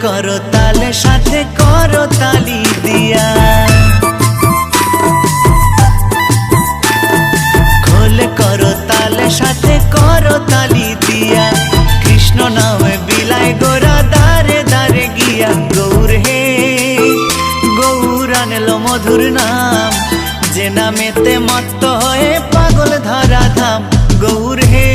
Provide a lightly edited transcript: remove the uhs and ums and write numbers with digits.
করো তালে সাথে করো তালি দিয়া, খোল করো তালে সাথে করো তালি দিয়া। কৃষ্ণ নামে বিলাই গোরা দারে দারে গিয়া। গৌর হে গৌর আনলো মধুর নাম, যে নামেতে মত্ত হয়ে পাগল ধরা ধাম। গৌর হে